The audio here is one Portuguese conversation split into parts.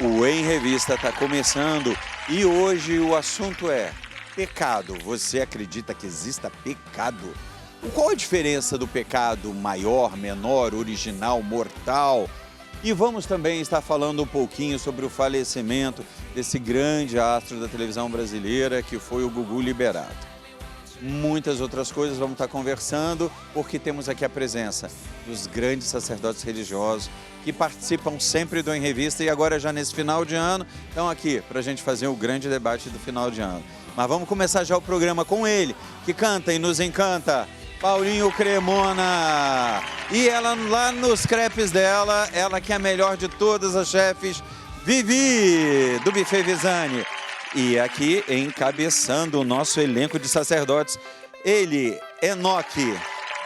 O Em Revista está começando e hoje o assunto é pecado. Você acredita que exista pecado? Qual a diferença do pecado maior, menor, original, mortal? E vamos também estar falando um pouquinho sobre o falecimento desse grande astro da televisão brasileira que foi o Gugu Liberato. Muitas outras coisas vamos estar conversando, porque temos aqui a presença dos grandes sacerdotes religiosos que participam sempre do Em Revista e agora já nesse final de ano estão aqui para a gente fazer o grande debate do final de ano. Mas vamos começar já o programa com ele, que canta e nos encanta, Paulinho Cremona. E ela lá nos crepes dela, ela que é a melhor de todas as chefes, Vivi, do Buffet Visani. E aqui, encabeçando o nosso elenco de sacerdotes, ele, Enoque,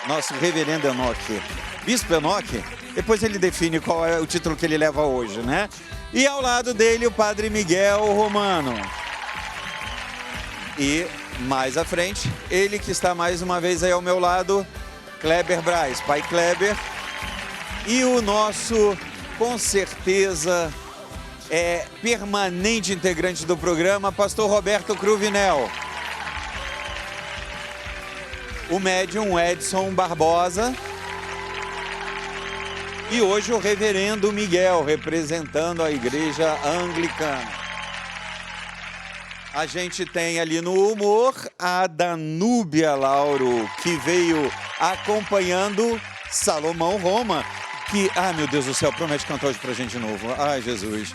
nosso reverendo Enoque, Bispo Enoque, depois ele define qual é o título que ele leva hoje, né? E ao lado dele, o Padre Miguel Romano. E mais à frente, ele que está mais uma vez aí ao meu lado, Kleber Braz, Pai Kleber. E o nosso, com certeza, permanente integrante do programa, Pastor Roberto Cruvinel. O médium Edson Barbosa. E hoje o reverendo Miguel, representando a igreja anglicana. A gente tem ali no humor a Danúbia Lauro, que veio acompanhando Salomão Roma, que, meu Deus do céu, promete cantar hoje pra gente de novo. Ai, Jesus.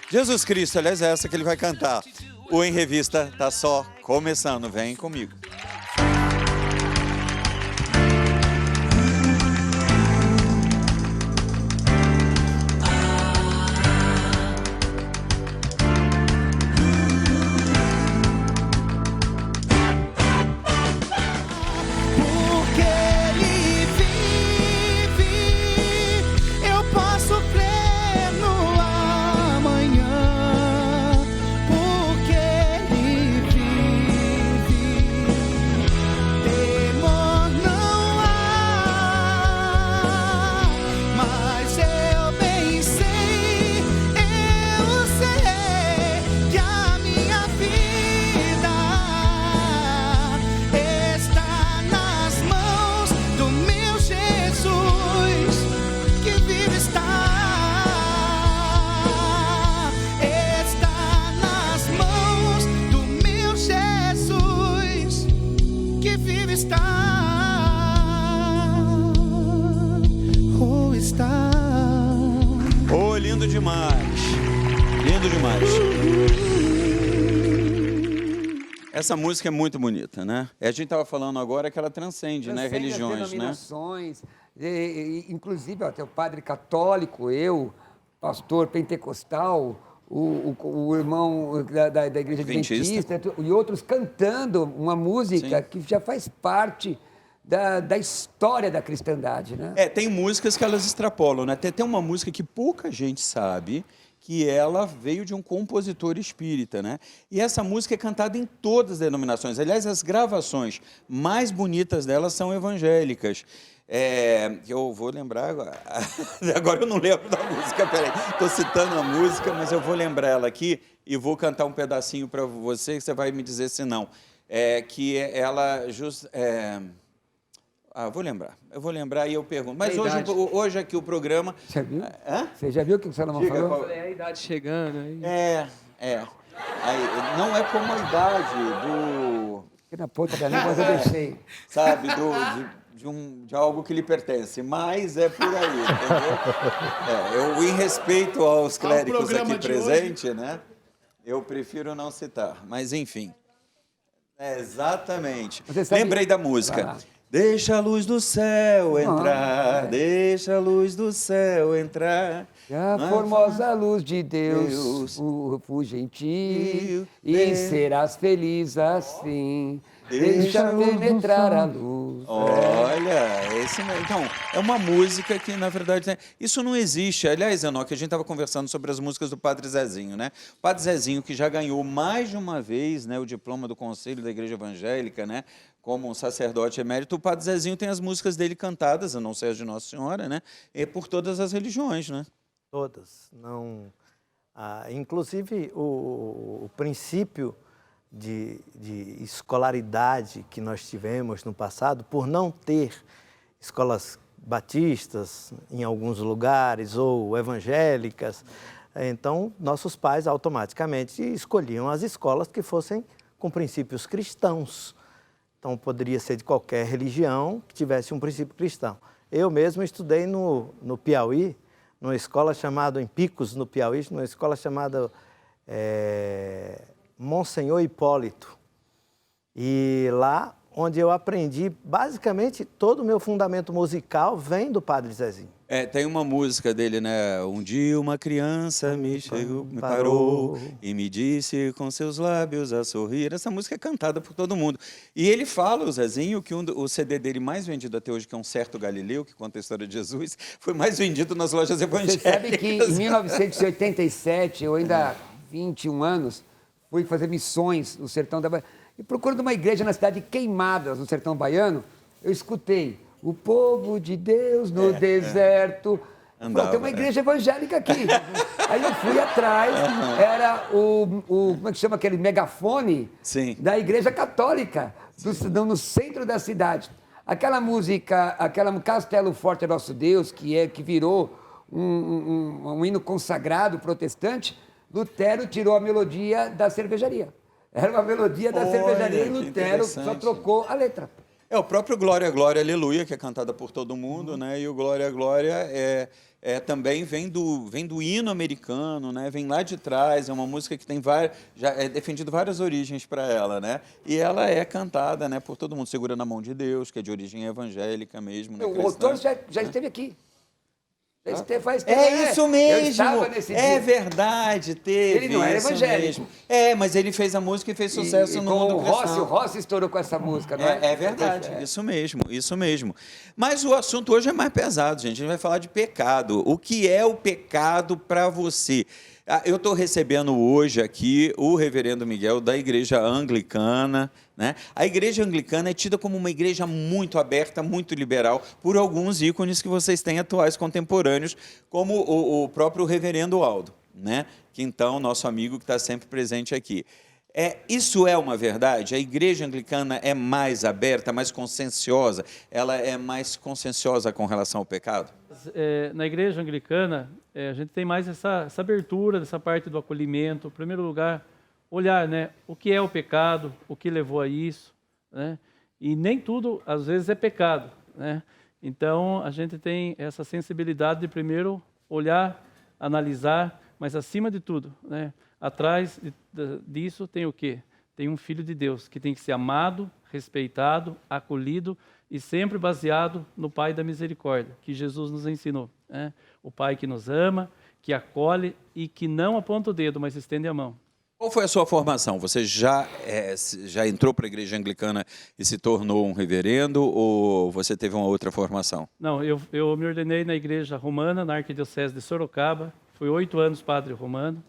Jesus Cristo, aliás, é essa que ele vai cantar. O Em Revista tá só começando, vem comigo. Lindo demais, lindo demais. Essa música é muito bonita, né? A gente estava falando agora que ela transcende, né, religiões, as denominações, né? Inclusive, até o padre católico, eu, pastor pentecostal, o irmão da igreja adventista e outros cantando uma música Sim. que já faz parte da história da cristandade, né? Tem músicas que elas extrapolam, né? Tem uma música que pouca gente sabe, que ela veio de um compositor espírita, né? E essa música é cantada em todas as denominações. Aliás, as gravações mais bonitas delas são evangélicas. Eu vou lembrar agora. Agora eu não lembro da música, peraí. Estou citando a música, mas eu vou lembrar ela aqui e vou cantar um pedacinho para você, que você vai me dizer se não. Eu vou lembrar e eu pergunto. Mas hoje aqui o programa... Você viu? Você já viu o que o Salomão falou? É a idade chegando. Aí. Aí, não é como a idade do... Aqui na ponta da língua eu deixei. Sabe, de algo que lhe pertence, mas é por aí, entendeu? Eu, em respeito aos clérigos aqui presentes, né? Eu prefiro não citar, mas enfim. Exatamente. Lembrei da música. Deixa a luz do céu entrar, deixa a luz do céu entrar. A formosa luz de Deus, o refúgio em ti, e serás feliz assim. Deixa penetrar a luz. Olha, esse mesmo. Então, é uma música que, na verdade, isso não existe. Aliás, Enoque, a gente estava conversando sobre as músicas do Padre Zezinho, né? O Padre Zezinho, que já ganhou mais de uma vez, né, o diploma do Conselho da Igreja Evangélica, né, como um sacerdote emérito. O Padre Zezinho tem as músicas dele cantadas, a não ser as de Nossa Senhora, né, por todas as religiões, né? Todas. Não... Inclusive, o princípio de escolaridade que nós tivemos no passado, por não ter escolas batistas em alguns lugares ou evangélicas, então nossos pais automaticamente escolhiam as escolas que fossem com princípios cristãos. Então poderia ser de qualquer religião que tivesse um princípio cristão. Eu mesmo estudei no Piauí, numa escola chamada, em Picos, no Piauí, numa escola chamada Monsenhor Hipólito. E lá onde eu aprendi, basicamente, todo o meu fundamento musical vem do Padre Zezinho. Tem uma música dele, né? Um dia uma criança me parou e me disse com seus lábios a sorrir. Essa música é cantada por todo mundo. E ele fala, o Zezinho, que o CD dele mais vendido até hoje, que é Um Certo Galileu, que conta a história de Jesus, foi mais vendido nas lojas evangélicas. Você sabe que em 1987, eu ainda 21 anos, fui fazer missões no sertão da Bahia. E procurando uma igreja na cidade de Queimadas, no sertão baiano, eu escutei o povo de Deus no deserto. Tem uma igreja evangélica aqui. Aí eu fui atrás, era como é que chama aquele megafone? Sim. Da igreja católica, no centro da cidade. Aquela música, Castelo Forte é Nosso Deus, que virou um hino consagrado protestante, Lutero tirou a melodia da cervejaria. Era uma melodia da cervejaria e Lutero só trocou a letra. O próprio Glória, Glória, Aleluia, que é cantada por todo mundo, né? E o Glória, Glória também vem do hino americano, né? Vem lá de trás, é uma música que tem já é defendido várias origens para ela, né? E ela é cantada, né, por todo mundo, Segura na Mão de Deus, que é de origem evangélica mesmo, né? O autor já esteve aqui. Isso mesmo, verdade, teve. Ele não era evangélico. Mas ele fez a música e fez sucesso no mundo cristão. O Rossi estourou com essa música, não é? É verdade, isso mesmo. Mas o assunto hoje é mais pesado, gente. A gente vai falar de pecado. O que é o pecado para você? Eu estou recebendo hoje aqui o reverendo Miguel da Igreja Anglicana, né? A Igreja Anglicana é tida como uma igreja muito aberta, muito liberal, por alguns ícones que vocês têm atuais, contemporâneos, como o próprio reverendo Aldo, né? Que então, nosso amigo que está sempre presente aqui. Isso é uma verdade? A Igreja Anglicana é mais aberta, mais conscienciosa? Ela é mais conscienciosa com relação ao pecado? Na Igreja Anglicana, a gente tem mais essa abertura dessa parte do acolhimento. Em primeiro lugar, olhar, né, o que é o pecado, o que levou a isso, né? E nem tudo, às vezes, é pecado, né? Então, a gente tem essa sensibilidade de primeiro olhar, analisar, mas acima de tudo, né, atrás disso tem o quê? Tem um Filho de Deus que tem que ser amado, respeitado, acolhido e sempre baseado no Pai da misericórdia, que Jesus nos ensinou, né? O Pai que nos ama, que acolhe e que não aponta o dedo, mas estende a mão. Qual foi a sua formação? Você já entrou para a Igreja Anglicana e se tornou um reverendo ou você teve uma outra formação? Não, eu me ordenei na Igreja Romana, na Arquidiocese de Sorocaba. Fui 8 anos padre romano.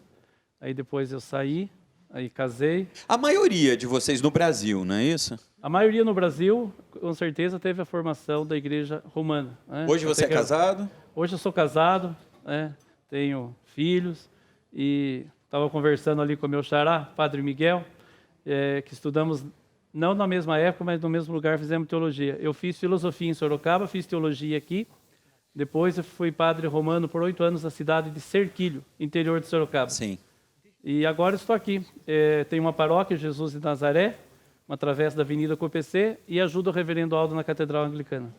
Aí depois eu saí, aí casei. A maioria de vocês no Brasil, não é isso? A maioria no Brasil, com certeza, teve a formação da Igreja Romana, né? Hoje você é casado? Hoje eu sou casado, né? Tenho filhos e estava conversando ali com o meu xará, Padre Miguel, que estudamos não na mesma época, mas no mesmo lugar fizemos teologia. Eu fiz filosofia em Sorocaba, fiz teologia aqui. Depois eu fui padre romano por 8 anos na cidade de Serquilho, interior de Sorocaba. Sim. E agora estou aqui. Tenho uma paróquia, Jesus de Nazaré, uma travessa da Avenida Copc, e ajudo o reverendo Aldo na Catedral Anglicana.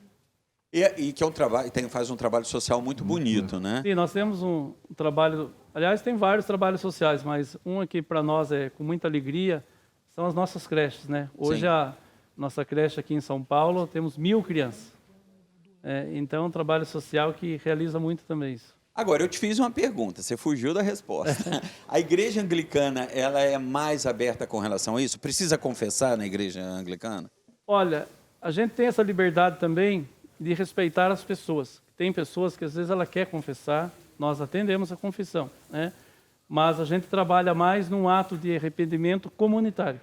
E que é um trabalho, faz um trabalho social muito bonito, né? Sim, nós temos um trabalho... Aliás, tem vários trabalhos sociais, mas um aqui para nós é com muita alegria, são as nossas creches, né? Hoje Sim. a nossa creche aqui em São Paulo, temos 1000 crianças. Então é um trabalho social que realiza muito também isso. Agora, eu te fiz uma pergunta, você fugiu da resposta. A Igreja Anglicana, ela é mais aberta com relação a isso? Precisa confessar na Igreja Anglicana? Olha, a gente tem essa liberdade também de respeitar as pessoas. Tem pessoas que às vezes ela quer confessar, nós atendemos a confissão, né? Mas a gente trabalha mais num ato de arrependimento comunitário,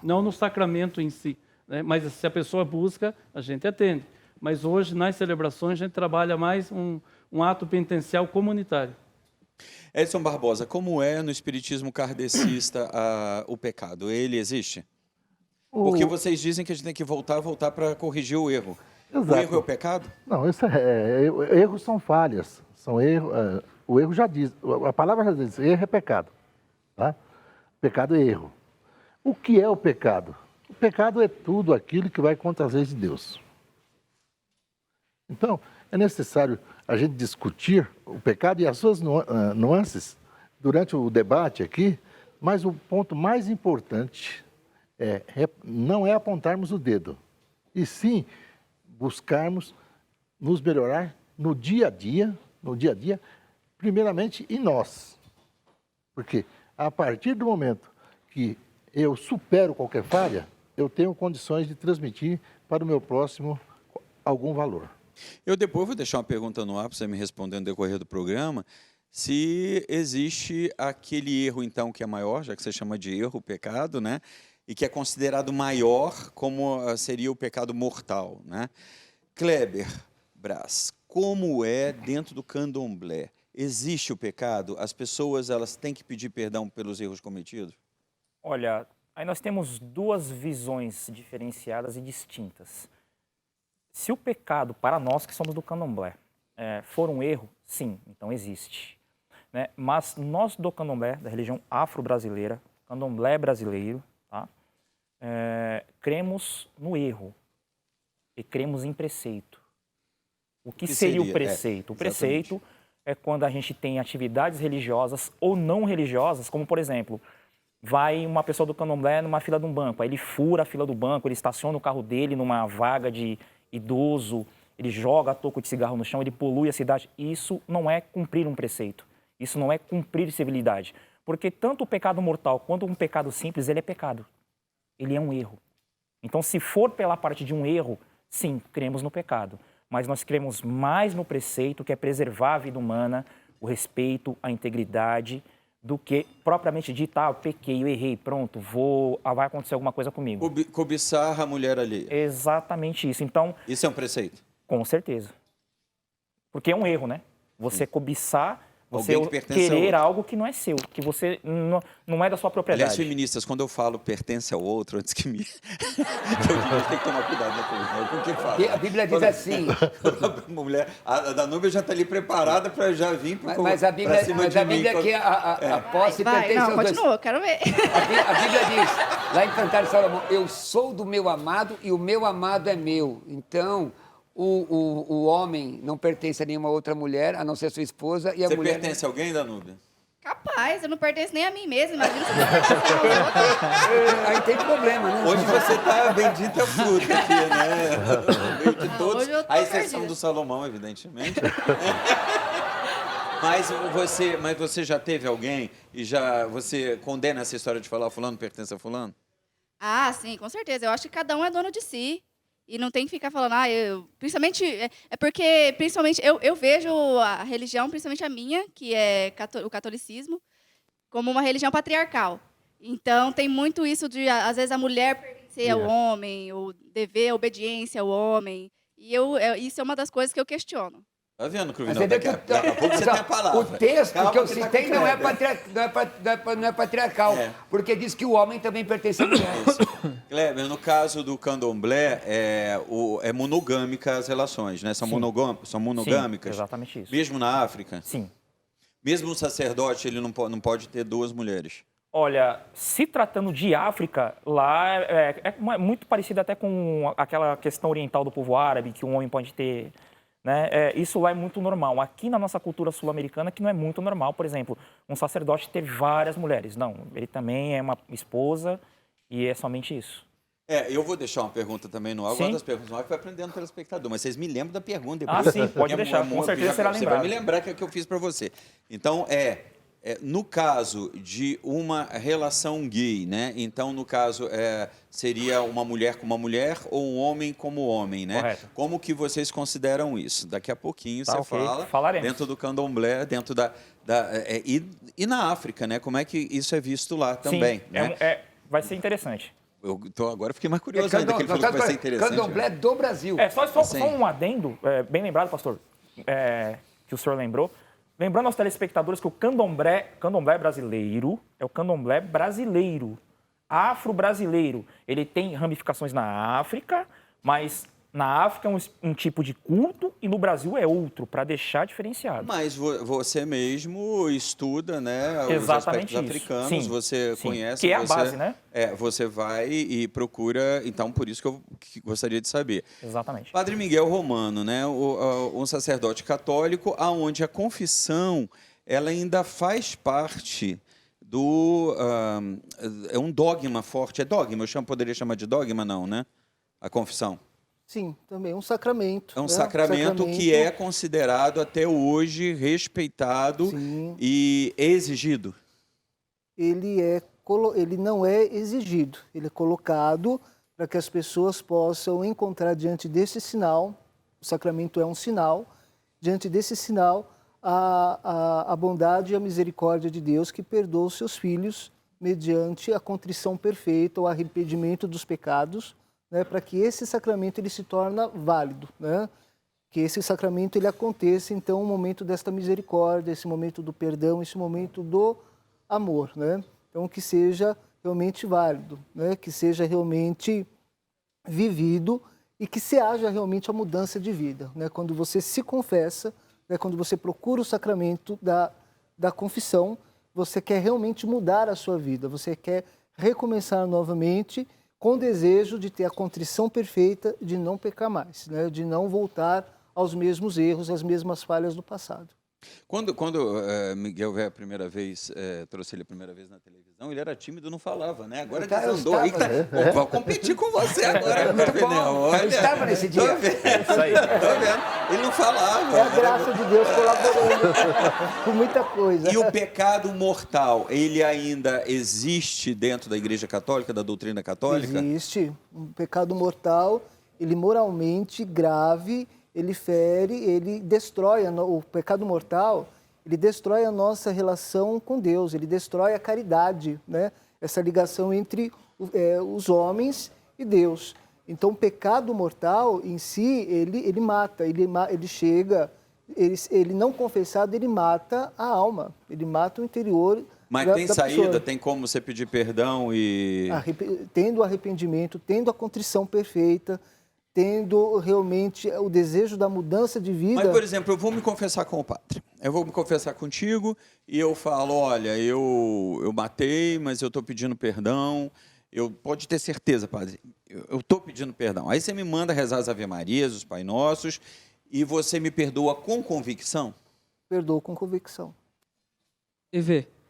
não no sacramento em si, né? Mas se a pessoa busca, a gente atende. Mas hoje, nas celebrações, a gente trabalha mais um ato penitencial comunitário. Edson Barbosa, como é no espiritismo kardecista o pecado? Ele existe? Porque vocês dizem que a gente tem que voltar para corrigir o erro. Exato. O erro é o pecado? Não, erros são falhas. São erros, o erro já diz, a palavra já diz, erro é pecado. Tá? Pecado é erro. O que é o pecado? O pecado é tudo aquilo que vai contra as leis de Deus. Então, é necessário a gente discutir o pecado e as suas nuances durante o debate aqui, mas o ponto mais importante não é apontarmos o dedo, e sim buscarmos nos melhorar no dia a dia, primeiramente em nós. Porque a partir do momento que eu supero qualquer falha, eu tenho condições de transmitir para o meu próximo algum valor. Eu depois vou deixar uma pergunta no ar para você me responder no decorrer do programa, se existe aquele erro, então, que é maior, já que você chama de erro, pecado, né? E que é considerado maior, como seria o pecado mortal, né? Kleber Braz, como é dentro do candomblé? Existe o pecado? As pessoas elas têm que pedir perdão pelos erros cometidos? Olha, aí nós temos duas visões diferenciadas e distintas. Se o pecado, para nós que somos do candomblé, for um erro, sim, então existe. Né? Mas nós do candomblé, da religião afro-brasileira, candomblé brasileiro, tá? Cremos no erro e cremos em preceito. O que seria o preceito? O preceito é quando a gente tem atividades religiosas ou não religiosas, como, por exemplo, vai uma pessoa do candomblé numa fila de um banco, aí ele fura a fila do banco, ele estaciona o carro dele numa vaga de idoso, ele joga toco de cigarro no chão, ele polui a cidade. Isso não é cumprir um preceito. Isso não é cumprir civilidade. Porque tanto o pecado mortal quanto um pecado simples, ele é pecado. Ele é um erro. Então, se for pela parte de um erro, sim, cremos no pecado. Mas nós cremos mais no preceito, que é preservar a vida humana, o respeito, a integridade, do que propriamente dito, eu pequei, eu errei, pronto, vai acontecer alguma coisa comigo. Cobiçar a mulher ali. Exatamente isso. Então, isso é um preceito? Com certeza. Porque é um erro, né? Você cobiçar, você querer algo que não é seu, que você não é da sua propriedade. Aliás, feministas, quando eu falo pertence ao outro, antes que me... eu tenho que tomar cuidado, né, com o que fala. A Bíblia diz assim... A Danúbia já está ali preparada para já vir para cima mas a Bíblia que a posse pertence aos dois. Continua, eu quero ver. A Bíblia diz, lá em Cantar de Salomão, eu sou do meu amado e o meu amado é meu. Então... O homem não pertence a nenhuma outra mulher, a não ser sua esposa, e a mulher... Você pertence a alguém, Danúbia? Capaz, eu não pertenço nem a mim mesma, imagina se eu pertence aos outros. Aí tem problema, né? Hoje você está bendita fruta aqui, né? No meio de todos, a exceção do Salomão, evidentemente. Mas você já teve alguém e você condena essa história de falar fulano pertence a fulano? Ah, sim, com certeza. Eu acho que cada um é dono de si. E não tem que ficar falando, principalmente, porque, principalmente, eu vejo a religião, principalmente a minha, que é o catolicismo, como uma religião patriarcal. Então, tem muito isso de, às vezes, a mulher pertencer ao homem, ou dever obediência ao homem. E isso é uma das coisas que eu questiono. Tá vendo, Cruvinel? Daqui a pouco você tem a palavra. O texto que eu citei não é patriarcal, porque diz que o homem também pertence à mulher. Kleber, no caso do candomblé, é monogâmica as relações, né? São monogâmicas? Sim, exatamente isso. Mesmo na África? Sim. Mesmo um sacerdote, ele não pode ter duas mulheres? Olha, se tratando de África, lá é muito parecido até com aquela questão oriental do povo árabe, que um homem pode ter... Né? Isso lá é muito normal. Aqui na nossa cultura sul-americana, que não é muito normal, por exemplo, um sacerdote ter várias mulheres. Não, ele também é uma esposa e é somente isso. Eu vou deixar uma pergunta também no ar. Agora das perguntas no ar que vai aprendendo no telespectador, mas vocês me lembram da pergunta depois. Sim, pode deixar, com certeza será lembrado. Você vai me lembrar que é que eu fiz para você. Então, no caso de uma relação gay, né? Então, no caso, seria uma mulher com uma mulher ou um homem como homem, né? Correto. Como que vocês consideram isso? Daqui a pouquinho você fala. Falaremos. Dentro do candomblé, dentro e na África, né? Como é que isso é visto lá também? Sim, né? Vai ser interessante. Agora fiquei mais curioso ainda, que ele falou que vai ser interessante. Candomblé do Brasil. Só um adendo, bem lembrado, pastor, que o senhor lembrou. Lembrando aos telespectadores que o candomblé brasileiro é o candomblé brasileiro, afro-brasileiro. Ele tem ramificações na África, mas na África é um tipo de culto e no Brasil é outro, para deixar diferenciado. Mas você mesmo estuda, né, os Exatamente aspectos isso. africanos, Sim, você sim. conhece... Que é a base, né? Você vai e procura, então por isso que eu gostaria de saber. Exatamente. Padre Miguel Romano, né, um sacerdote católico, aonde a confissão ela ainda faz parte é um dogma forte, é dogma, poderia chamar de dogma, não, né? A confissão. Sim, também um sacramento. É um sacramento que é considerado até hoje respeitado Sim. e exigido. Ele não é exigido, ele é colocado para que as pessoas possam encontrar diante desse sinal, o sacramento é um sinal, diante desse sinal, a bondade e a misericórdia de Deus que perdoa os seus filhos mediante a contrição perfeita, o arrependimento dos pecados, né, para que esse sacramento ele se torne válido, né? Que esse sacramento ele aconteça, então, o momento desta misericórdia, esse momento do perdão, esse momento do amor, né? Então, que seja realmente válido, né? Que seja realmente vivido e que se haja realmente a mudança de vida, né? Quando você se confessa, né? Quando você procura o sacramento da confissão, você quer realmente mudar a sua vida, você quer recomeçar novamente com o desejo de ter a contrição perfeita, de não pecar mais, né? De não voltar aos mesmos erros, às mesmas falhas do passado. Quando Miguel veio a primeira vez, trouxe ele a primeira vez na televisão, ele era tímido, não falava, né? Agora desandou. Vou competir com você agora, Eu estava nesse dia. Tô vendo. Isso aí. Tô vendo. Ele não falava. É a graça de Deus colaborando com muita coisa. E o pecado mortal, ele ainda existe dentro da Igreja Católica, da doutrina católica? Existe. Um pecado mortal, ele moralmente grave, ele fere, ele destrói, o pecado mortal, ele destrói a nossa relação com Deus, ele destrói a caridade, né? Essa ligação entre os homens e Deus. Então, o pecado mortal em si, ele mata, ele chega, ele não confessado, ele mata a alma, ele mata o interior. Mas tem saída, pessoa. Tem como você pedir perdão e... Tendo arrependimento, tendo a contrição perfeita, tendo realmente o desejo da mudança de vida. Mas, por exemplo, eu vou me confessar com o padre. Eu vou me confessar contigo e eu falo, olha, eu matei, mas eu estou pedindo perdão. Pode ter certeza, padre, eu estou pedindo perdão. Aí você me manda rezar as Ave Marias, os Pai Nossos, e você me perdoa com convicção? Perdoo com convicção.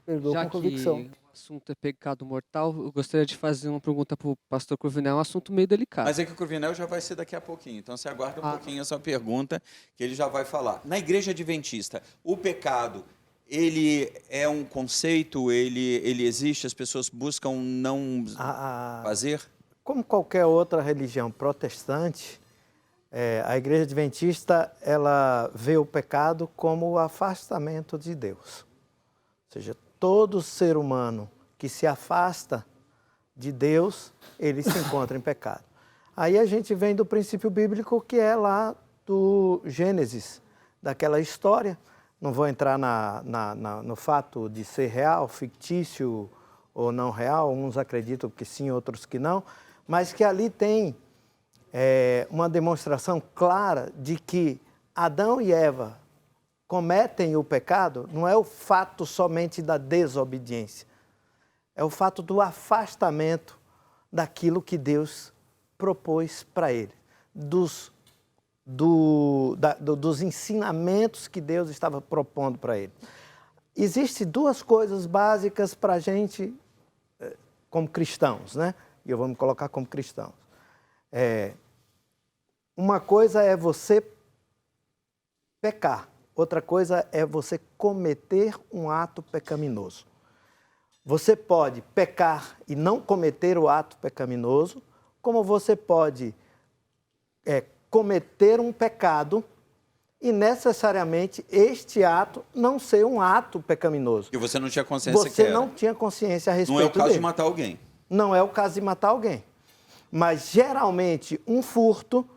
Perdoo já com convicção. Que o assunto é pecado mortal, eu gostaria de fazer uma pergunta para o pastor Cruvinel, é um assunto meio delicado. Mas é que o Cruvinel já vai ser daqui a pouquinho, então você aguarda um pouquinho essa pergunta, que ele já vai falar. Na Igreja Adventista, o pecado, ele é um conceito, ele existe, as pessoas buscam não fazer? Como qualquer outra religião protestante, a Igreja Adventista ela vê o pecado como o afastamento de Deus. Ou seja, todo ser humano que se afasta de Deus, ele se encontra em pecado. Aí a gente vem do princípio bíblico que é lá do Gênesis, daquela história. Não vou entrar no fato de ser real, fictício ou não real. Uns acreditam que sim, outros que não. Mas que ali tem uma demonstração clara de que Adão e Eva cometem o pecado, não é o fato somente da desobediência, é o fato do afastamento daquilo que Deus propôs para ele, dos ensinamentos que Deus estava propondo para ele. Existem duas coisas básicas para a gente, como cristãos, né? E eu vou me colocar como cristãos. Uma coisa é você pecar. Outra coisa é você cometer um ato pecaminoso. Você pode pecar e não cometer o ato pecaminoso, como você pode cometer um pecado e necessariamente este ato não ser um ato pecaminoso. E você não tinha consciência que Você era. não tinha consciência a respeito Não é o caso dele. de matar alguém. Não é o caso de matar alguém. Mas, geralmente, um furto,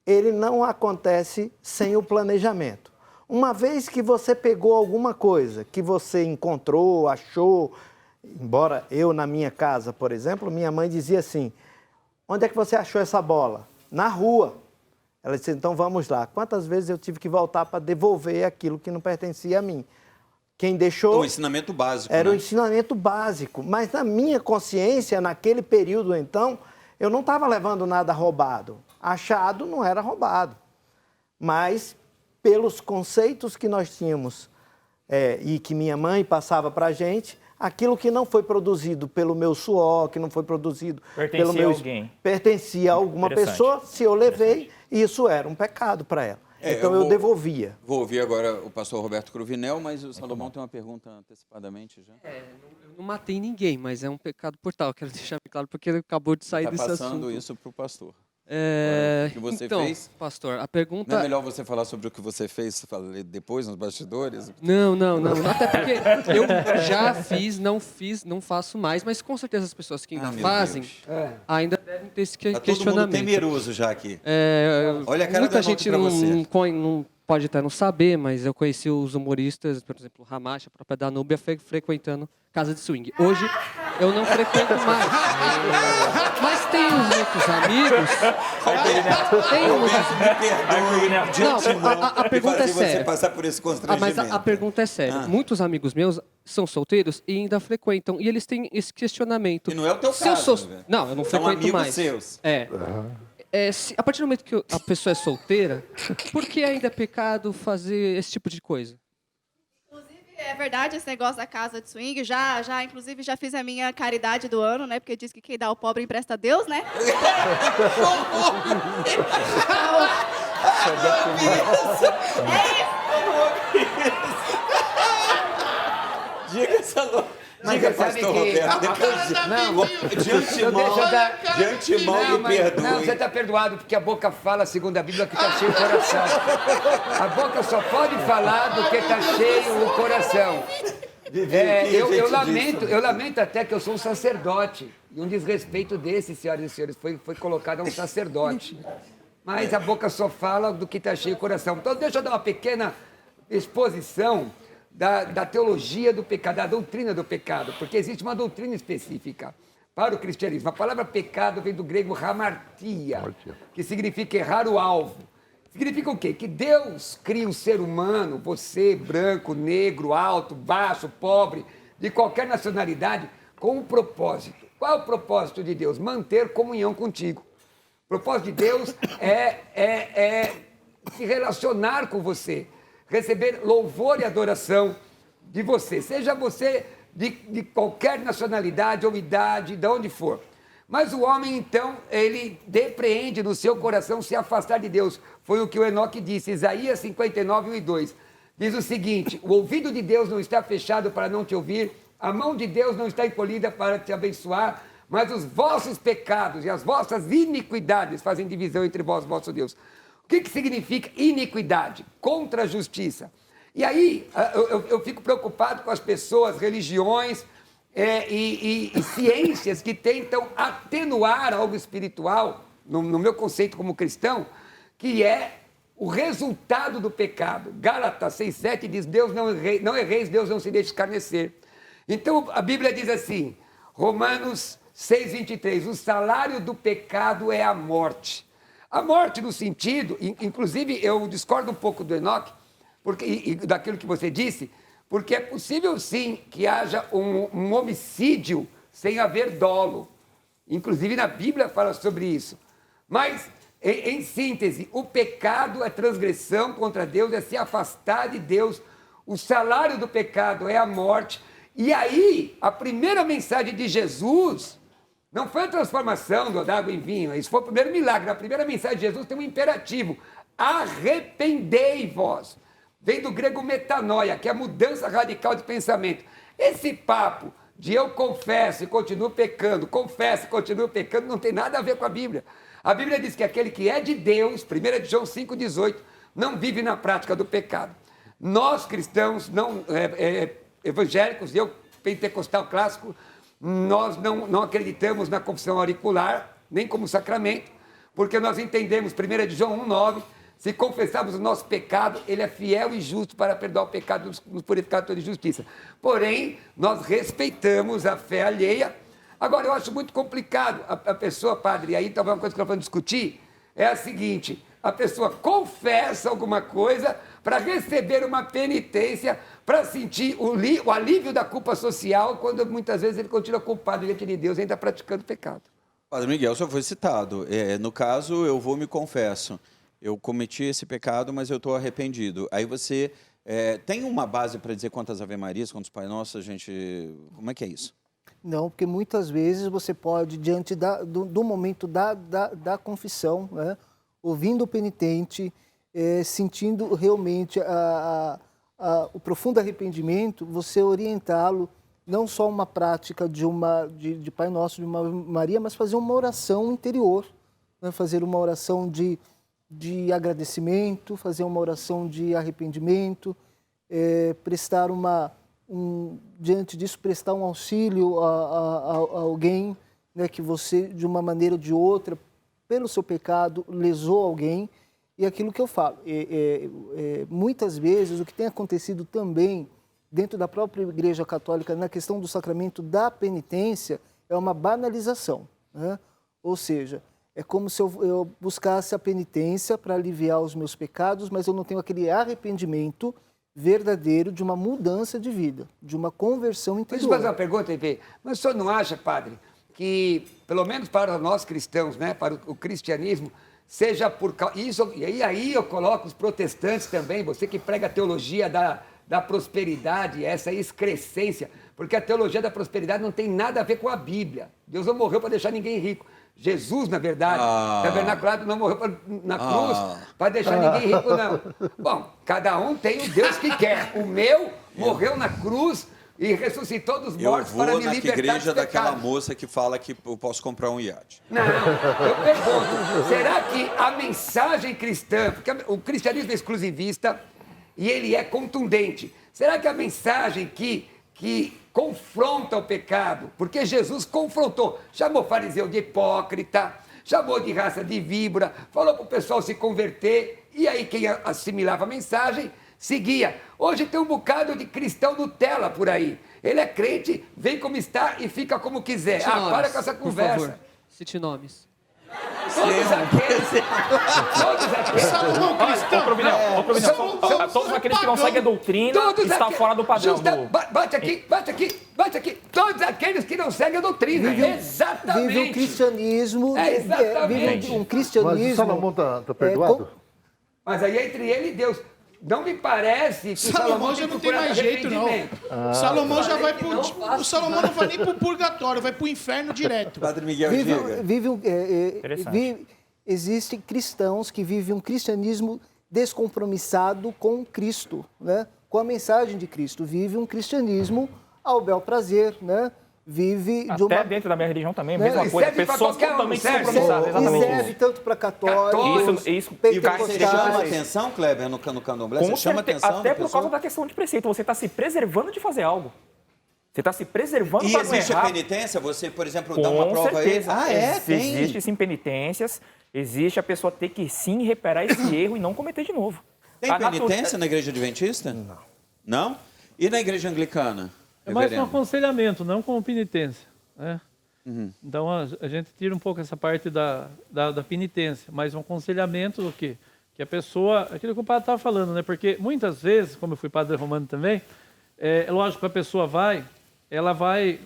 ele não acontece sem o planejamento. Uma vez que você pegou alguma coisa, que você encontrou, achou, embora eu na minha casa, por exemplo, minha mãe dizia assim, onde é que você achou essa bola? Na rua. Ela disse, então vamos lá. Quantas vezes eu tive que voltar para devolver aquilo que não pertencia a mim? Quem deixou... O ensinamento básico, Era né? o ensinamento básico. Mas na minha consciência, naquele período, então, eu não estava levando nada roubado. Achado não era roubado. Mas, pelos conceitos que nós tínhamos e que minha mãe passava para a gente, aquilo que não foi produzido pelo meu suor, que não foi produzido pelo meu... Pertencia a alguma pessoa, se eu levei, isso era um pecado para ela. Então eu devolvia. Vou ouvir agora o pastor Roberto Cruvinel, mas o Salomão tem uma pergunta antecipadamente já. Eu não matei ninguém, mas é um pecado mortal. Quero deixar bem claro, porque ele acabou de sair desse assunto. Está passando isso para o pastor. O que você então, fez? Pastor, a pergunta... Não é melhor você falar sobre o que você fez depois, nos bastidores? Não. Até porque eu já fiz, não faço mais, mas com certeza as pessoas que ainda fazem ainda devem ter esse questionamento. Tá todo mundo temeroso já aqui. Olha a cara muita da gente não pode até não saber, mas eu conheci os humoristas, por exemplo, o Ramacha, a própria Danúbia, frequentando casa de swing. Hoje eu não frequento mais. Mas tem uns outros amigos. A pergunta é séria. Você passar por esse constrangimento. Mas a pergunta é séria. Muitos amigos meus são solteiros e ainda frequentam. E eles têm esse questionamento. E não é o teu caso. Não, eu não frequento mais. São amigos seus. A partir do momento que a pessoa é solteira, por que ainda é pecado fazer esse tipo de coisa? É verdade esse negócio da casa de swing. Inclusive, já fiz a minha caridade do ano, né? Porque diz que quem dá ao pobre empresta a Deus, né? Diga, Salomão. Diga, pastor Roberto. De antemão, me perdoe. Não, você está perdoado, porque a boca fala, segundo a Bíblia, que está cheio o coração. A boca só pode falar do que está cheio o coração. Eu lamento até que eu sou um sacerdote. E um desrespeito desse, senhoras e senhores, foi colocado a um sacerdote. Mas a boca só fala do que está cheio o coração. Então, deixa eu dar uma pequena exposição da teologia do pecado, da doutrina do pecado, porque existe uma doutrina específica para o cristianismo. A palavra pecado vem do grego hamartia, que significa errar o alvo. Significa o quê? Que Deus cria um ser humano, você, branco, negro, alto, baixo, pobre, de qualquer nacionalidade, com um propósito. Qual é o propósito de Deus? Manter comunhão contigo. O propósito de Deus é se relacionar com você, receber louvor e adoração de você, seja você de qualquer nacionalidade ou idade, de onde for. Mas o homem, então, ele depreende no seu coração se afastar de Deus. Foi o que o Enoque disse, Isaías 59, 1 e 2. Diz o seguinte, o ouvido de Deus não está fechado para não te ouvir, a mão de Deus não está encolhida para te abençoar, mas os vossos pecados e as vossas iniquidades fazem divisão entre vós, vosso Deus. O que significa iniquidade? Contra a justiça. E aí eu fico preocupado com as pessoas, religiões e ciências que tentam atenuar algo espiritual, no meu conceito como cristão, que é o resultado do pecado. Gálatas 6,7 diz, Deus não erreis, Deus não se deixe escarnecer. Então a Bíblia diz assim, Romanos 6,23, o salário do pecado é a morte. A morte no sentido, inclusive eu discordo um pouco do Enoque, e daquilo que você disse, porque é possível sim que haja um homicídio sem haver dolo. Inclusive na Bíblia fala sobre isso. Mas, em síntese, o pecado é transgressão contra Deus, é se afastar de Deus. O salário do pecado é a morte. E aí, a primeira mensagem de Jesus não foi a transformação da água em vinho, isso foi o primeiro milagre. A primeira mensagem de Jesus tem um imperativo, arrependei-vos. Vem do grego metanoia, que é a mudança radical de pensamento. Esse papo de eu confesso e continuo pecando, não tem nada a ver com a Bíblia. A Bíblia diz que aquele que é de Deus, 1 João 5,18, não vive na prática do pecado. Nós, cristãos, evangélicos, eu, pentecostal clássico, nós não acreditamos na confissão auricular, nem como sacramento, porque nós entendemos, 1 João 1,9, Se confessarmos o nosso pecado, ele é fiel e justo para perdoar o pecado e nos purificar de toda injustiça. Porém, nós respeitamos a fé alheia. Agora, eu acho muito complicado a pessoa, padre, e aí talvez uma coisa que nós vamos discutir, é a seguinte: a pessoa confessa alguma coisa para receber uma penitência, para sentir o alívio da culpa social, quando muitas vezes ele continua culpado diante de Deus e ainda praticando pecado. Padre Miguel, só foi citado. No caso, eu vou me confesso. Eu cometi esse pecado, mas eu estou arrependido. Aí você tem uma base para dizer quantas Ave Marias, quantos Pai Nosso, gente... Como é que é isso? Não, porque muitas vezes você pode, diante do momento da confissão, né, ouvindo o penitente, sentindo realmente o profundo arrependimento, você orientá-lo não só uma prática de Pai Nosso, de uma Maria, mas fazer uma oração interior, né, fazer uma oração de agradecimento, fazer uma oração de arrependimento, prestar diante disso, prestar um auxílio a alguém, né, que você, de uma maneira ou de outra, pelo seu pecado, lesou alguém. E aquilo que eu falo, muitas vezes o que tem acontecido também dentro da própria Igreja Católica na questão do sacramento da penitência é uma banalização, né? Ou seja, é como se eu buscasse a penitência para aliviar os meus pecados, mas eu não tenho aquele arrependimento verdadeiro de uma mudança de vida, de uma conversão interior. Deixa eu fazer uma pergunta, Ivê. Mas o senhor não acha, padre, que, pelo menos para nós cristãos, né, para o cristianismo, seja por isso, e aí eu coloco os protestantes também, você que prega a teologia da prosperidade, essa excrescência, porque a teologia da prosperidade não tem nada a ver com a Bíblia. Deus não morreu para deixar ninguém rico. Jesus, na verdade, tabernaculado, não morreu na cruz para deixar ninguém rico, não. Bom, cada um tem o Deus que quer. O meu morreu na cruz e ressuscitou dos mortos para me libertar dos pecados. Eu vou na igreja daquela moça que fala que eu posso comprar um iate. Não, eu pergunto, será que a mensagem cristã, porque o cristianismo é exclusivista e ele é contundente, será que a mensagem que confronta o pecado, porque Jesus confrontou, chamou fariseu de hipócrita, chamou de raça de víbora, falou para o pessoal se converter, e aí quem assimilava a mensagem seguia. Hoje tem um bocado de cristão Nutella por aí. Ele é crente, vem como está e fica como quiser. Para com essa conversa. Por favor, cite nomes. Salomão cristão. Todos aqueles que não seguem a doutrina estão fora do padrão. Bate aqui. Todos aqueles que não seguem a doutrina. Exatamente. Vive um cristianismo. Exatamente. Vive um cristianismo. Mas o Salomão está perdoado? Mas aí é entre ele e Deus. Não me parece que Salomão já não tem mais jeito, não. Salomão já vai pro... O Salomão não vai nem pro purgatório, vai pro inferno direto. Padre Miguel, existem cristãos que vivem um cristianismo descompromissado com Cristo, né? Com a mensagem de Cristo. Vive um cristianismo ao bel prazer, né? Vive de Até dentro da minha religião também, mesma coisa. Pessoas totalmente descompromissadas. E serve tanto para católicos, isso. E você chama atenção, Kleber, no candomblé? Você chama atenção até por causa da questão de preceito. Você está se preservando de fazer algo. Você está se preservando para não errar. E existe a penitência? Você, por exemplo, dá uma prova aí? Existe sim penitências. Existe a pessoa ter que sim reparar esse erro e não cometer de novo. Tem penitência na igreja adventista? Não. Não? E na igreja anglicana? É mais um aconselhamento, não como penitência. Né? Então, a gente tira um pouco essa parte da penitência, mas um aconselhamento do quê? Que a pessoa... Aquilo que o padre estava falando, né? Porque muitas vezes, como eu fui padre romano também, é lógico que a pessoa ela vai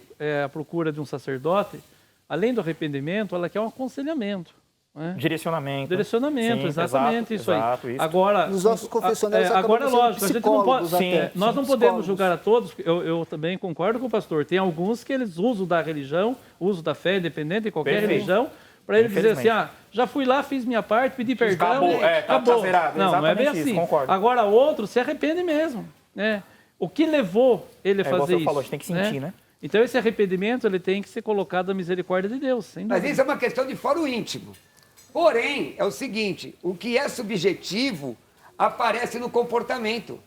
à procura de um sacerdote, além do arrependimento, ela quer um aconselhamento. Né? Direcionamento, sim, exatamente, isso aí. Isso. Agora, nos nossos confessionários, agora é lógico, a gente não pode, nós não podemos julgar a todos. Eu também concordo com o pastor. Tem alguns que eles usam da religião, usam da fé, independente de qualquer religião, para ele dizer assim, já fui lá, fiz minha parte, pedi perdão, acabou. Não é bem assim. Concordo. Agora outro se arrepende mesmo, né? O que levou ele a fazer isso? Falou, a gente tem que sentir, né? Então esse arrependimento ele tem que ser colocado na misericórdia de Deus. Sem dúvida. Mas isso é uma questão de foro íntimo. Porém, é o seguinte, o que é subjetivo aparece no comportamento.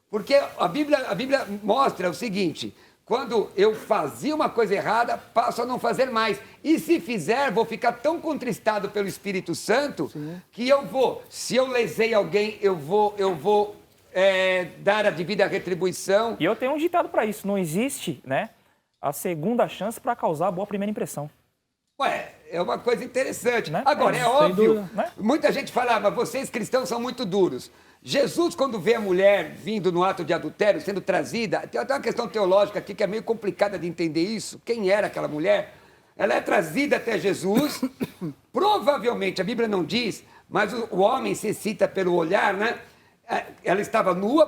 Porque a Bíblia mostra o seguinte, quando eu fazia uma coisa errada, passo a não fazer mais. E se fizer, vou ficar tão contristado pelo Espírito Santo que eu vou, se eu lesei alguém, eu vou dar a devida retribuição. E eu tenho um ditado para isso, não existe, né, a segunda chance para causar a boa primeira impressão. Ué, é uma coisa interessante. Né? Agora, é óbvio, dúvida, né? Muita gente fala, mas vocês cristãos são muito duros. Jesus, quando vê a mulher vindo no ato de adultério, sendo trazida, tem até uma questão teológica aqui que é meio complicada de entender isso. Quem era aquela mulher? Ela é trazida até Jesus. Provavelmente, a Bíblia não diz, mas o homem se excita pelo olhar, né? Ela estava nua,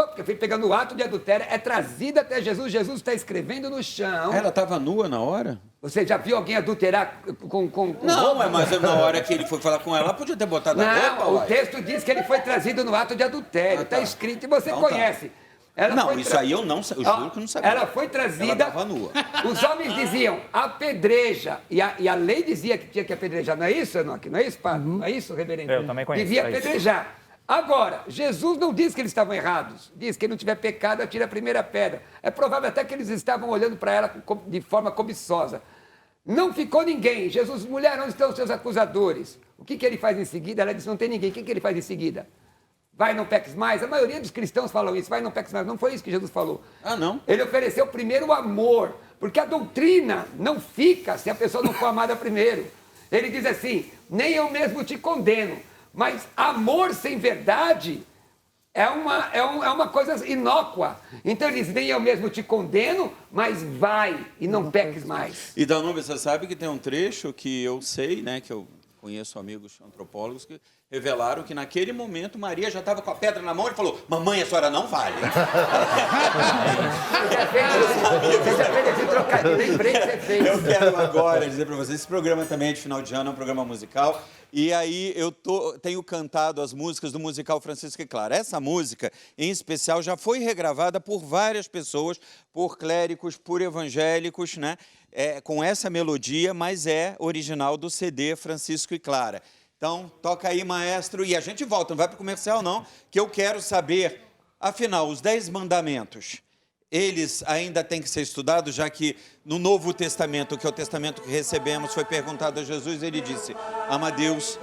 porque foi pegando o ato de adultério, é trazida até Jesus. Jesus está escrevendo no chão. Ela estava nua na hora? Você já viu alguém adulterar com Não, roupa? mas na hora que ele foi falar com ela, podia ter botado a roupa. Não, o texto diz que ele foi trazido no ato de adultério. Está escrito e você Então, conhece. Ela não, foi isso aí eu não eu juro que não sabia. Ela foi trazida. Ela estava nua. Os homens diziam apedreja. E a lei dizia que tinha que apedrejar. Não é isso, Enoque? Não é isso, padre? Não é isso, reverendo? Eu também conheço. Devia apedrejar. Agora, Jesus não diz que eles estavam errados. Diz que quem não tiver pecado, atira a primeira pedra. É provável até que eles estavam olhando para ela de forma cobiçosa. Não ficou ninguém. Jesus, mulher, onde estão os seus acusadores? O que ele faz em seguida? Ela disse, não tem ninguém. O que ele faz em seguida? Vai, não peques mais. A maioria dos cristãos falam isso. Vai, não peques mais. Não foi isso que Jesus falou. Ah, não? Ele ofereceu primeiro o amor. Porque a doutrina não fica se a pessoa não for amada primeiro. Ele diz assim, nem eu mesmo te condeno. Mas amor sem verdade é uma coisa inócua. Então ele diz, nem eu mesmo te condeno, mas vai e não peques mais. E Danúbia, você sabe que tem um trecho que eu sei, né, que eu conheço amigos antropólogos que revelaram que naquele momento Maria já estava com a pedra na mão e falou, mamãe, a senhora não vale. Você já fez esse trocadilho, lembrei que você fez. Eu quero agora dizer para vocês, esse programa também é de final de ano, é um programa musical. E aí eu tenho cantado as músicas do musical Francisco e Clara. Essa música, em especial, já foi regravada por várias pessoas, por clérigos, por evangélicos, né? Com essa melodia, mas é original do CD Francisco e Clara. Então, toca aí, maestro, e a gente volta, não vai para o comercial não, que eu quero saber, afinal, os 10 mandamentos, eles ainda têm que ser estudados, já que no Novo Testamento, que é o testamento que recebemos, foi perguntado a Jesus, ele disse, ama a Deus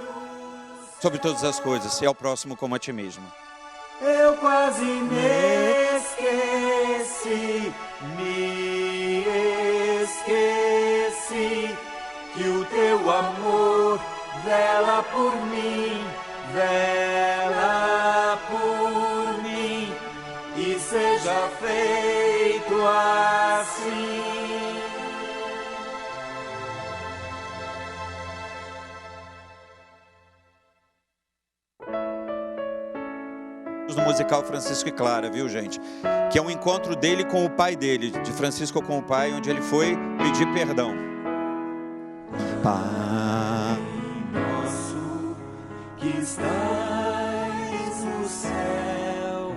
sobre todas as coisas, e ao próximo como a ti mesmo. Eu quase me esqueci que o teu amor vela por mim, e seja feito assim. No musical Francisco e Clara, viu, gente? Que é um encontro dele com o pai dele, de Francisco com o pai, onde ele foi pedir perdão. Pai nosso que estás no céu,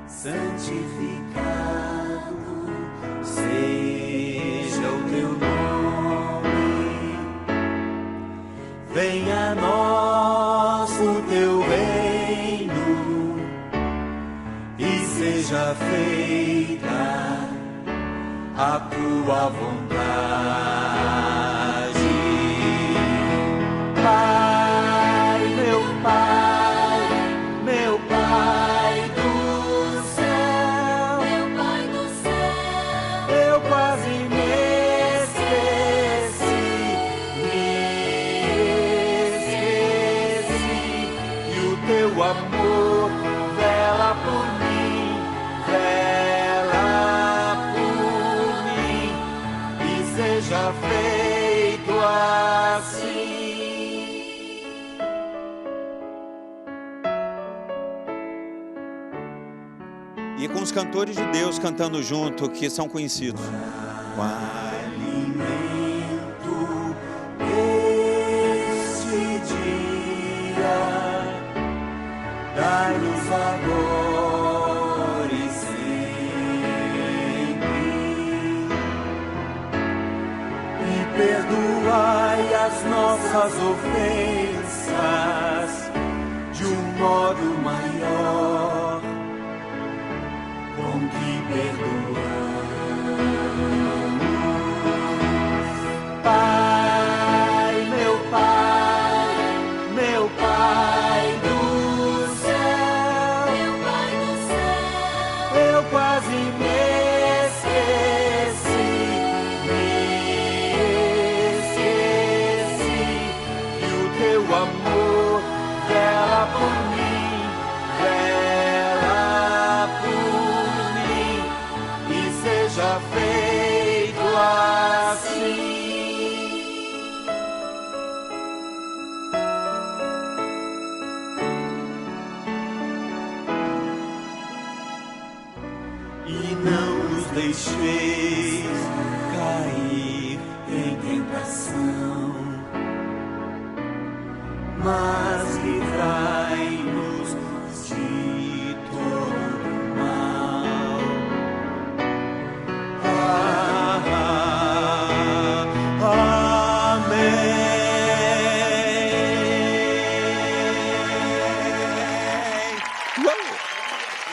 santificado seja o teu nome, venha a nós o teu reino e seja feita a tua vontade. Pai, meu Pai do céu, eu quase me esqueci, que o teu amor vela por mim, seja feito assim. E com os cantores de Deus cantando junto, que são conhecidos. Alimento este dia, dai-nos agora e perdoai as nossas ofensas de um modo maior, com que perdoai seja feito assim. E não nos deixeis cair em tentação, mas livrai-nos de todo mal. Amém.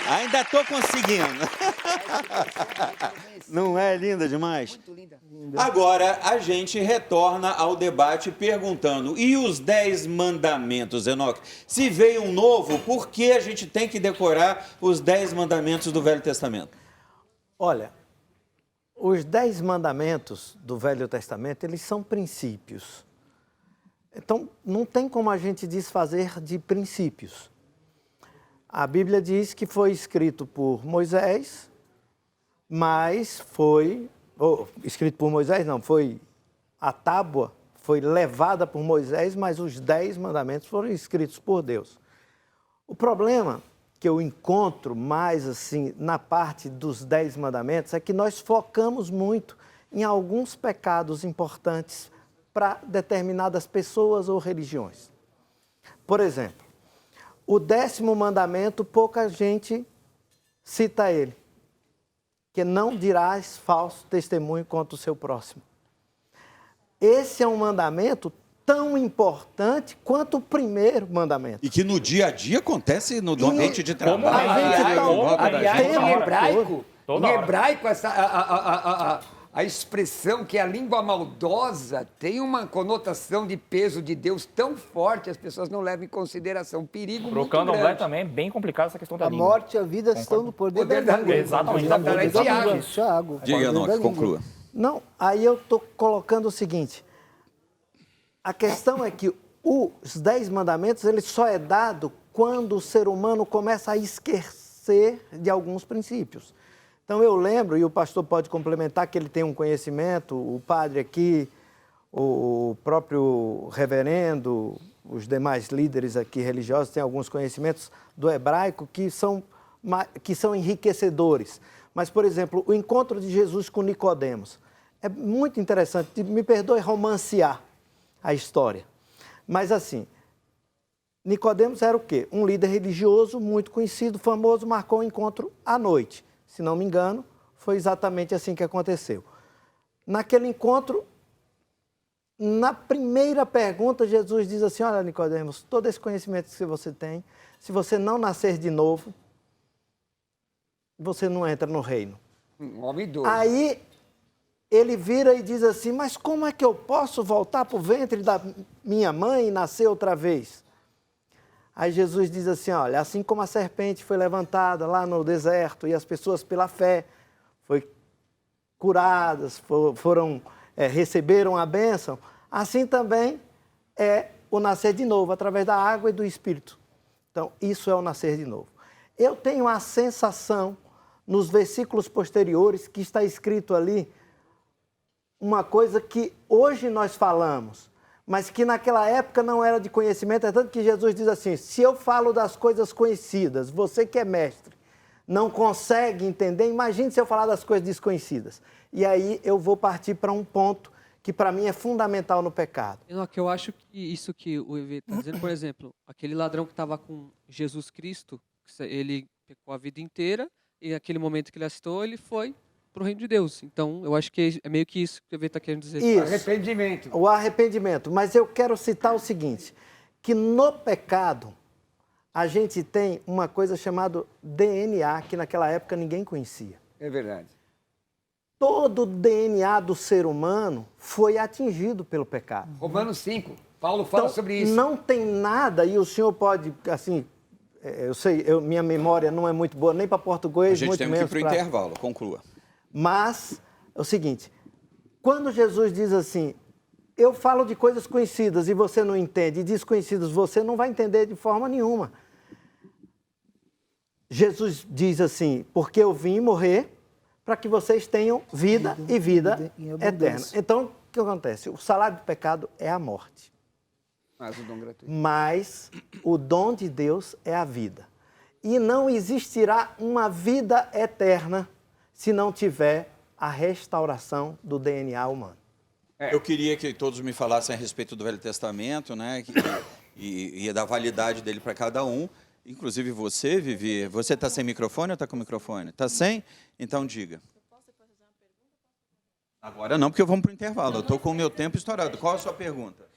Ainda tô conseguindo. Não é linda demais? Muito linda. Agora a gente retorna ao debate perguntando: e os 10 mandamentos, Enoque? Se veio um novo, por que a gente tem que decorar os 10 mandamentos do Velho Testamento? Olha, os 10 mandamentos do Velho Testamento, eles são princípios. Então, não tem como a gente desfazer de princípios. A Bíblia diz que foi escrito por Moisés, mas foi... escrito por Moisés, não, foi a tábua, foi levada por Moisés, mas os 10 mandamentos foram escritos por Deus. O problema que eu encontro mais assim na parte dos 10 mandamentos é que nós focamos muito em alguns pecados importantes para determinadas pessoas ou religiões. Por exemplo, o 10º mandamento, pouca gente cita ele, que não dirás falso testemunho contra o seu próximo. Esse é um mandamento tão importante quanto o primeiro mandamento. E que no dia a dia acontece no ambiente de trabalho. Aliás, em Toda hebraico a expressão que é a língua maldosa tem uma conotação de peso de Deus tão forte, as pessoas não levam em consideração. Perigo muito Trocando grande. Candomblé também é bem complicado essa questão da A língua. morte e a vida estão no poder da língua. Exatamente, da boca. Tiago. Diga, Enoque, conclua. Não, aí eu estou colocando o seguinte, a questão é que os 10 mandamentos, ele só é dado quando o ser humano começa a esquecer de alguns princípios. Então eu lembro, e o pastor pode complementar que ele tem um conhecimento, o padre aqui, o próprio reverendo, os demais líderes aqui religiosos têm alguns conhecimentos do hebraico que são enriquecedores. Mas, por exemplo, o encontro de Jesus com Nicodemos é muito interessante, me perdoe romancear a história. Mas assim, Nicodemos era o quê? Um líder religioso muito conhecido, famoso, marcou um encontro à noite. Se não me engano, foi exatamente assim que aconteceu. Naquele encontro, na primeira pergunta, Jesus diz assim, olha, Nicodemos, todo esse conhecimento que você tem, se você não nascer de novo, você não entra no reino. Um homem doido. Aí ele vira e diz assim, mas como é que eu posso voltar para o ventre da minha mãe e nascer outra vez? Aí Jesus diz assim, olha, assim como a serpente foi levantada lá no deserto e as pessoas pela fé foram curadas, receberam a bênção, assim também é o nascer de novo, através da água e do Espírito. Então, isso é o nascer de novo. Eu tenho a sensação, nos versículos posteriores, que está escrito ali, uma coisa que hoje nós falamos, mas que naquela época não era de conhecimento, é tanto que Jesus diz assim, se eu falo das coisas conhecidas, você que é mestre, não consegue entender, imagine se eu falar das coisas desconhecidas. E aí eu vou partir para um ponto que para mim é fundamental no pecado. Enoque, eu acho que isso que o EV está dizendo, por exemplo, aquele ladrão que estava com Jesus Cristo, ele pecou a vida inteira, e naquele momento que ele assistou, ele foi para o reino de Deus. Então, eu acho que é meio que isso que o EV está querendo dizer. Isso. Arrependimento. O arrependimento. Mas eu quero citar o seguinte, que no pecado, a gente tem uma coisa chamada DNA, que naquela época ninguém conhecia. É verdade. Todo o DNA do ser humano foi atingido pelo pecado. Romanos 5, Paulo fala Então, sobre isso. não tem nada, e o senhor pode, assim, eu sei, minha memória não é muito boa, nem para português, A gente muito tem que menos ir para o intervalo, conclua. Mas, é o seguinte, quando Jesus diz assim, eu falo de coisas conhecidas e você não entende, e desconhecidas você não vai entender de forma nenhuma. Jesus diz assim, porque eu vim morrer para que vocês tenham vida e vida em eterna. abundância. Então, o que acontece? O salário do pecado é a morte. Mas o dom gratuito. Mas o dom de Deus é a vida. E não existirá uma vida eterna se não tiver a restauração do DNA humano. Eu queria que todos me falassem a respeito do Velho Testamento, né? E da validade dele para cada um. Inclusive você, Vivi. Você está sem microfone ou está com microfone? Está sem? Então diga. Agora não, porque vamos para o intervalo. Eu estou com o meu tempo estourado. Qual a sua pergunta?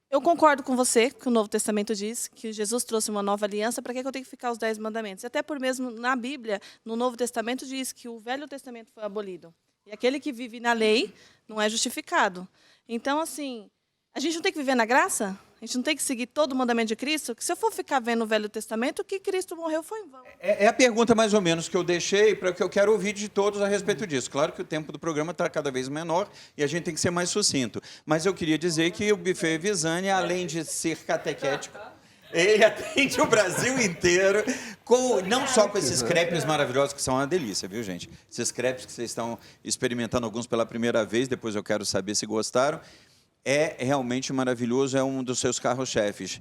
Eu concordo com você que o Novo Testamento diz que Jesus trouxe uma nova aliança. Para que eu tenho que ficar os 10 mandamentos? Até por mesmo na Bíblia, no Novo Testamento, diz que o Velho Testamento foi abolido. E aquele que vive na lei não é justificado. Então, assim, a gente não tem que viver na graça? A gente não tem que seguir todo o mandamento de Cristo? Que se eu for ficar vendo o Velho Testamento, que Cristo morreu foi em vão. É a pergunta mais ou menos que eu deixei para que eu quero ouvir de todos a respeito disso. Claro que o tempo do programa está cada vez menor e a gente tem que ser mais sucinto. Mas eu queria dizer que o Buffet Visani, além de ser catequético, ele atende o Brasil inteiro, não só com esses crepes maravilhosos, que são uma delícia, viu, gente? Esses crepes que vocês estão experimentando, alguns pela primeira vez, depois eu quero saber se gostaram. É realmente maravilhoso, é um dos seus carros-chefes.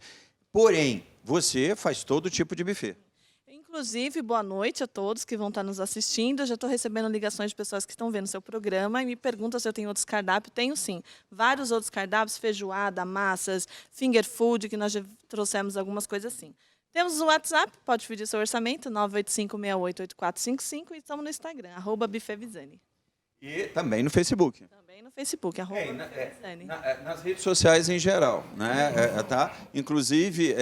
Porém, você faz todo tipo de buffet. Inclusive, boa noite a todos que vão estar nos assistindo. Eu já estou recebendo ligações de pessoas que estão vendo seu programa e me perguntam se eu tenho outros cardápios. Tenho sim, vários outros cardápios, feijoada, massas, finger food, que nós já trouxemos algumas coisas assim. Temos o WhatsApp, pode pedir seu orçamento, 985-688455, e estamos no Instagram, @buffetvisani. E também no Facebook. Também no Facebook, @buffetvisani. Nas redes sociais em geral, né? Tá? Inclusive,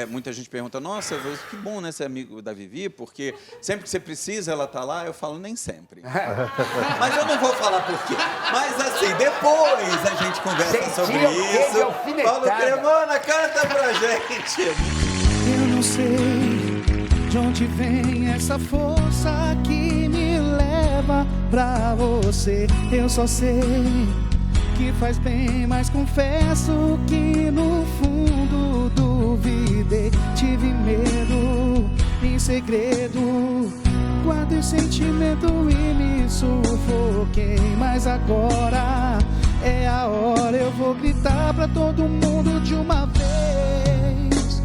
muita gente pergunta, nossa, que bom, né, ser amigo da Vivi, porque sempre que você precisa, ela tá lá. Eu falo, nem sempre. Mas eu não vou falar por quê. Mas assim, depois a gente conversa sobre isso. Paulo Cremona, canta pra gente. Eu não sei de onde vem essa força que me leva pra você. Eu só sei que faz bem, mas confesso que no fundo duvidei. Tive medo em segredo, guardei sentimento e me sufoquei. Mas agora é a hora, eu vou gritar pra todo mundo de uma vez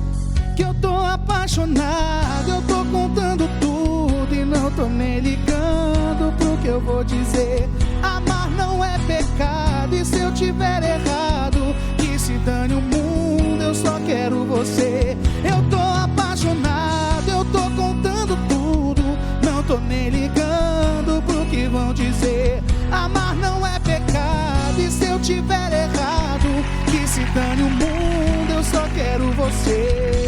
que eu tô apaixonado, eu tô contando tudo e não tô nem ligando pro que eu vou dizer. Amar não é pecado, e se eu tiver errado, que se dane o mundo, eu só quero você. Eu tô apaixonado, eu tô contando tudo, não tô nem ligando pro que vão dizer. Amar não é pecado, e se eu tiver errado, que se dane o mundo, eu só quero você.